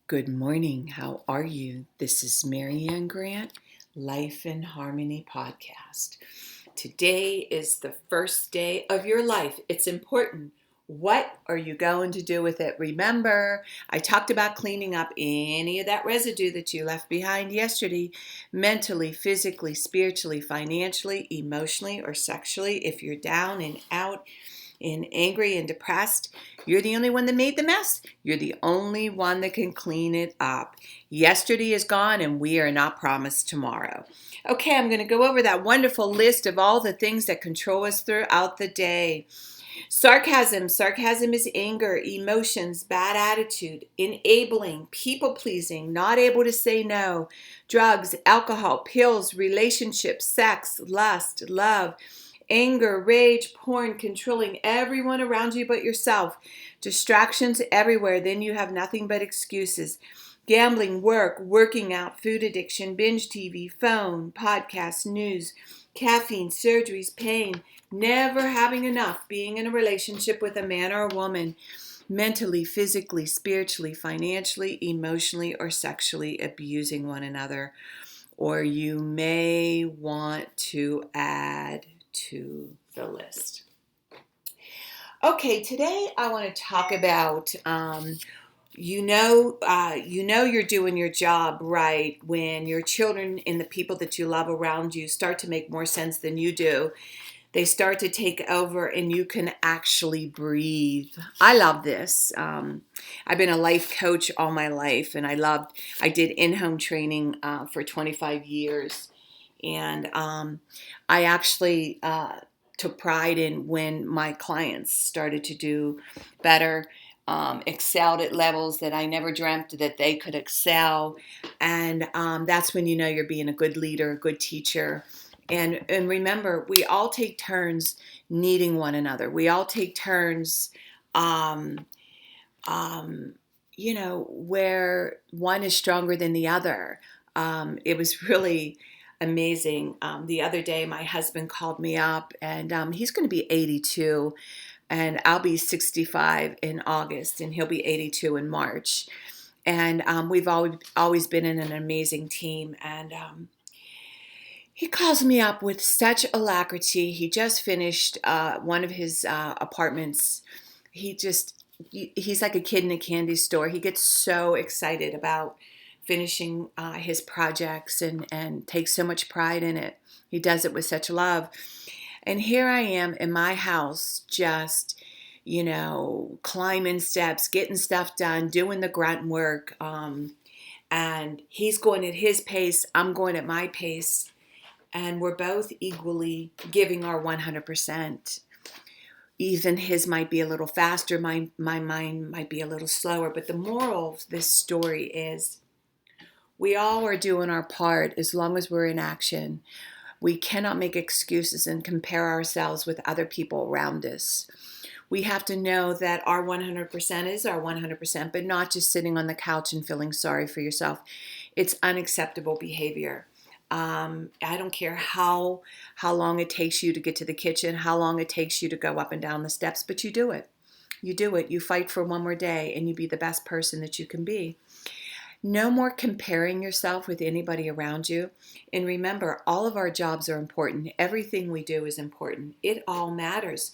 Good morning. How are you? This is Marianne Grant, Life in Harmony podcast. Today is the first day of your life. It's important. What are you going to do with it? Remember, I talked about cleaning up any of that residue that you left behind yesterday, mentally, physically, spiritually, financially, emotionally, or sexually. If you're down and out, and angry and depressed, you're the only one that made the mess. You're the only one that can clean it up. Yesterday is gone and we are not promised tomorrow. Okay, I'm going to go over that wonderful list of all the things that control us throughout the day. Sarcasm. Sarcasm is anger, emotions, bad attitude, enabling, people pleasing, not able to say no, drugs, alcohol, pills, relationships, sex, lust, love, anger, rage, porn, controlling everyone around you but yourself, distractions everywhere, then you have nothing but excuses. Gambling, work, working out, food addiction, binge TV, phone, podcasts, news, caffeine, surgeries, pain, never having enough, being in a relationship with a man or a woman, mentally, physically, spiritually, financially, emotionally, or sexually abusing one another. Or you may want to add to the list. Okay, today I want to talk about you're doing your job right when your children and the people that you love around you start to make more sense than you do. They start to take over and you can actually breathe. I love this. I've been a life coach all my life, and I did in-home training for 25 years. And I actually took pride in when my clients started to do better, excelled at levels that I never dreamt that they could excel. And that's when you know you're being a good leader, a good teacher. And remember, we all take turns needing one another. We all take turns, um, where one is stronger than the other. It was really amazing. The other day, my husband called me up, and he's going to be 82, and I'll be 65 in August, and he'll be 82 in March. And we've always been in an amazing team. And he calls me up with such alacrity. He just finished one of his apartments. He's like a kid in a candy store. He gets so excited about finishing his projects and takes so much pride in it. He does it with such love. And here I am in my house, just, climbing steps, getting stuff done, doing the grunt work. And he's going at his pace. I'm going at my pace. And we're both equally giving our 100%. Even his might be a little faster, my mind might be a little slower. But the moral of this story is we all are doing our part as long as we're in action. We cannot make excuses and compare ourselves with other people around us. We have to know that our 100% is our 100%, but not just sitting on the couch and feeling sorry for yourself. It's unacceptable behavior. I don't care how long it takes you to get to the kitchen, how long it takes you to go up and down the steps, but you do it. You do it. You fight for one more day, and you be the best person that you can be. No more comparing yourself with anybody around you. And remember, all of our jobs are important. Everything we do is important. It all matters.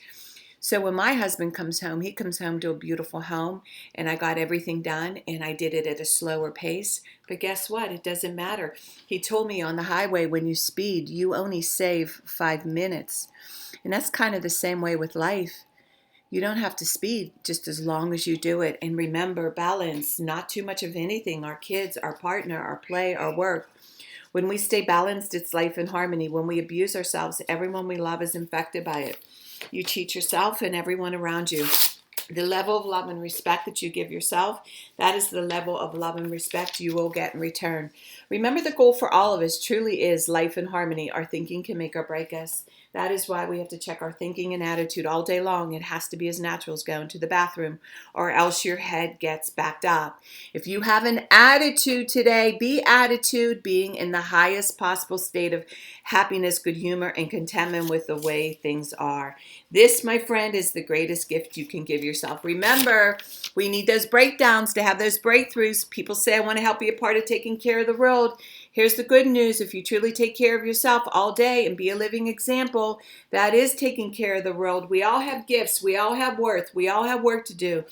So when my husband comes home, he comes home to a beautiful home, and I got everything done, and I did it at a slower pace. But guess what? It doesn't matter. He told me on the highway, when you speed, you only save 5 minutes. And that's kind of the same way with life. You don't have to speed just as long as you do it. And remember, balance, not too much of anything. Our kids, our partner, our play, our work. When we stay balanced, it's life in harmony. When we abuse ourselves, everyone we love is infected by it. You cheat yourself and everyone around you. The level of love and respect that you give yourself, that is the level of love and respect you will get in return. Remember, the goal for all of us truly is life in harmony. Our thinking can make or break us. That is why we have to check our thinking and attitude all day long. It has to be as natural as going to the bathroom, or else your head gets backed up. If you have an attitude today, be attitude, being in the highest possible state of happiness, good humor, and contentment with the way things are. This, my friend, is the greatest gift you can give yourself. Remember, we need those breakdowns to have those breakthroughs. People say, I want to help be a part of taking care of the world. Here's the good news. If you truly take care of yourself all day and be a living example, that is taking care of the world. We all have gifts. We all have worth. We all have work to do.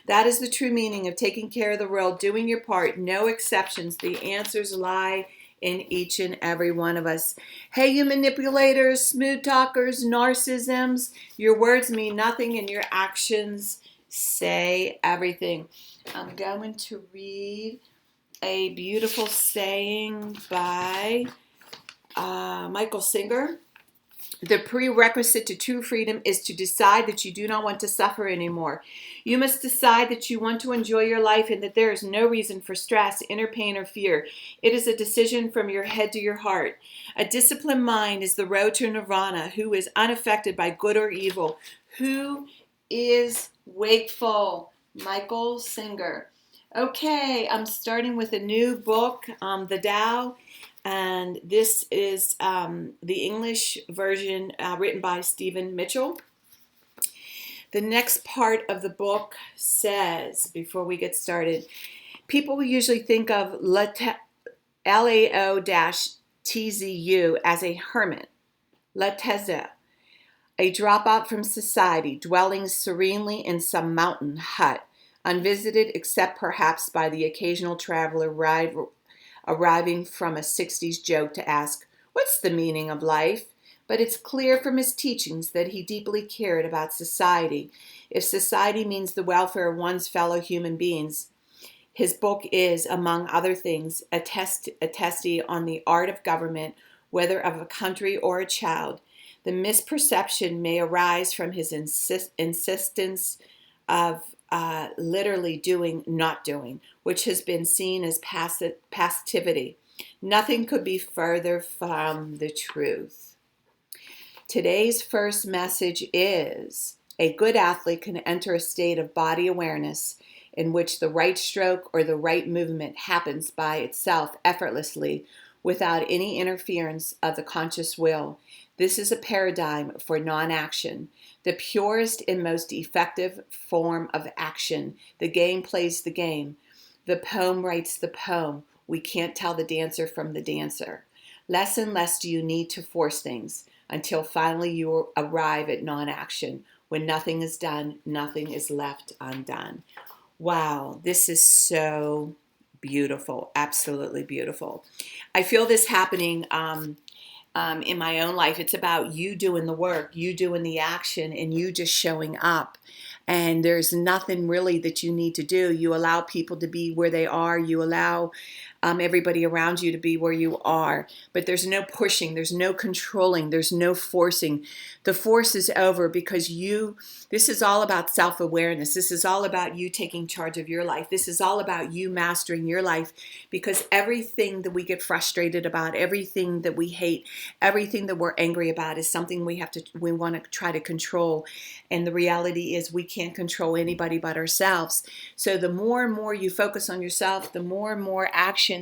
That is the true meaning of taking care of the world, doing your part, no exceptions. The answers lie in each and every one of us. Hey, you manipulators, smooth talkers, narcissisms, your words mean nothing and your actions say everything. I'm going to read a beautiful saying by Michael Singer. The prerequisite to true freedom is to decide that you do not want to suffer anymore. You must decide that you want to enjoy your life and that there is no reason for stress, inner pain, or fear. It is a decision from your head to your heart. A disciplined mind is the road to nirvana, who is unaffected by good or evil, who is wakeful. Michael Singer. Okay, I'm starting with a new book, The Tao. And this is the English version written by Stephen Mitchell. The next part of the book says, before we get started, people usually think of Lao-tzu as a hermit, Lao-tzu, a dropout from society, dwelling serenely in some mountain hut, unvisited except perhaps by the occasional traveler arriving from a 60s joke to ask, what's the meaning of life? But it's clear from his teachings that he deeply cared about society. If society means the welfare of one's fellow human beings, his book is, among other things, a testy on the art of government, whether of a country or a child. The misperception may arise from his insistence of literally doing, not doing, which has been seen as passivity. Nothing could be further from the truth. Today's first message is, a good athlete can enter a state of body awareness in which the right stroke or the right movement happens by itself effortlessly without any interference of the conscious will. This is a paradigm for non-action, the purest and most effective form of action. The game plays the game. The poem writes the poem. We can't tell the dancer from the dancer. Less and less do you need to force things until finally you arrive at non-action. When nothing is done, nothing is left undone. Wow, this is so beautiful, absolutely beautiful. I feel this happening in my own life. It's about you doing the work, you doing the action, and you just showing up. And there's nothing really that you need to do. You allow people to be where they are. You allow everybody around you to be where you are. But there's no pushing. There's no controlling. There's no forcing. The force is over because this is all about self-awareness. This is all about you taking charge of your life. This is all about you mastering your life, because everything that we get frustrated about, everything that we hate, everything that we're angry about is something we want to try to control. And the reality is we can't control anybody but ourselves. So the more and more you focus on yourself, the more and more action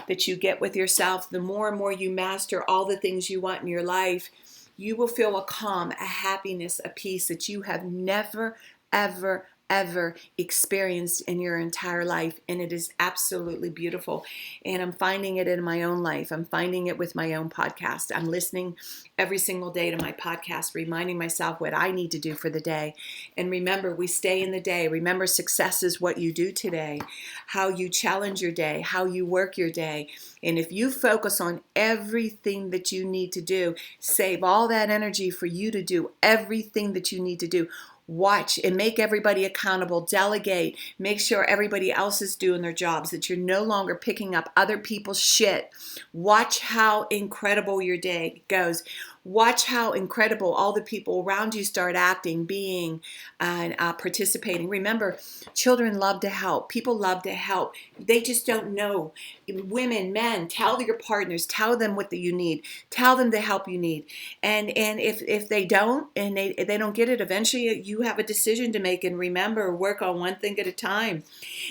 that you get with yourself, the more and more you master all the things you want in your life, you will feel a calm, a happiness, a peace that you have never, ever, ever experienced in your entire life. And it is absolutely beautiful. And I'm finding it in my own life. I'm finding it with my own podcast. I'm listening every single day to my podcast, reminding myself what I need to do for the day. And remember, we stay in the day. Remember, success is what you do today, how you challenge your day, how you work your day. And if you focus on everything that you need to do, save all that energy for you to do everything that you need to do. Watch and make everybody accountable, delegate, make sure everybody else is doing their jobs, that you're no longer picking up other people's shit. Watch how incredible your day goes. Watch how incredible all the people around you start acting, being, and participating. Remember, children love to help. People love to help. They just don't know. Women, men, tell your partners, tell them what you need, tell them the help you need. And if they don't, and they don't get it, eventually you have a decision to make. And remember, work on one thing at a time.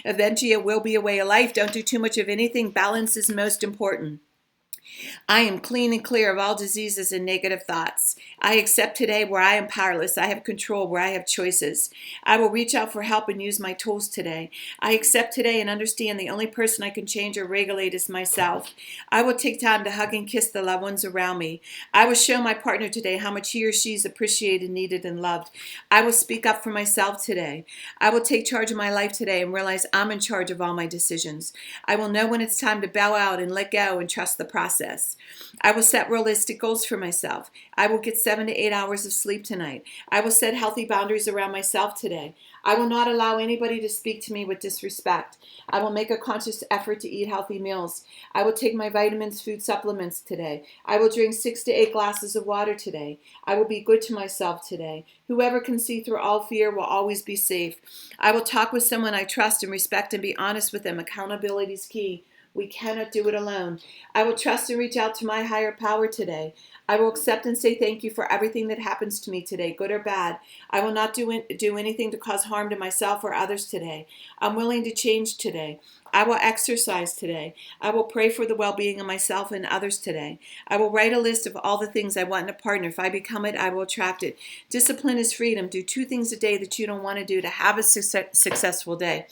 Eventually it will be a way of life. Don't do too much of anything. Balance is most important. I am clean and clear of all diseases and negative thoughts. I accept today where I am powerless. I have control where I have choices. I will reach out for help and use my tools today. I accept today and understand the only person I can change or regulate is myself. I will take time to hug and kiss the loved ones around me. I will show my partner today how much he or she is appreciated, needed, and loved. I will speak up for myself today. I will take charge of my life today and realize I'm in charge of all my decisions. I will know when it's time to bow out and let go and trust the process. I will set realistic goals for myself. I will get 7 to 8 hours of sleep tonight. I will set healthy boundaries around myself today. I will not allow anybody to speak to me with disrespect. I will make a conscious effort to eat healthy meals. I will take my vitamins, food supplements today. I will drink 6 to 8 glasses of water today. I will be good to myself today. Whoever can see through all fear will always be safe. I will talk with someone I trust and respect and be honest with them. Accountability is key. We cannot do it alone. I will trust and reach out to my higher power today. I will accept and say thank you for everything that happens to me today, good or bad. I will not do anything to cause harm to myself or others today. I'm willing to change today. I will exercise today. I will pray for the well-being of myself and others today. I will write a list of all the things I want in a partner. If I become it, I will attract it. Discipline is freedom. Do 2 things a day that you don't want to do to have a successful day.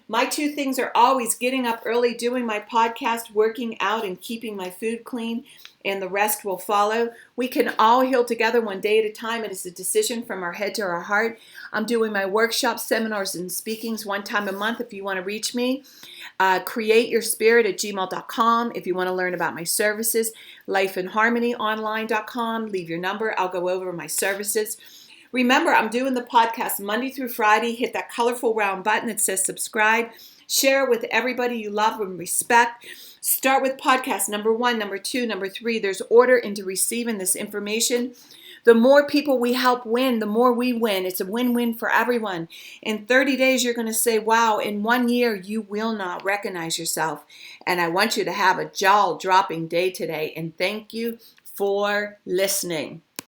My 2 things are always getting up early, doing my podcast, working out, and keeping my food clean, and the rest will follow. We can all heal together one day at a time. It is a decision from our head to our heart. I'm doing my workshops, seminars, and speakings 1 time a month. If you want to reach me, createyourspirit@gmail.com. If you want to learn about my services, lifeinharmonyonline.com. Leave your number. I'll go over my services. Remember, I'm doing the podcast Monday through Friday. Hit that colorful round button that says subscribe. Share it with everybody you love and respect. Start with podcast number 1, number 2, number 3. There's order into receiving this information. The more people we help win, the more we win. It's a win-win for everyone. In 30 days, you're going to say, wow, in 1 year, you will not recognize yourself. And I want you to have a jaw-dropping day today. And thank you for listening.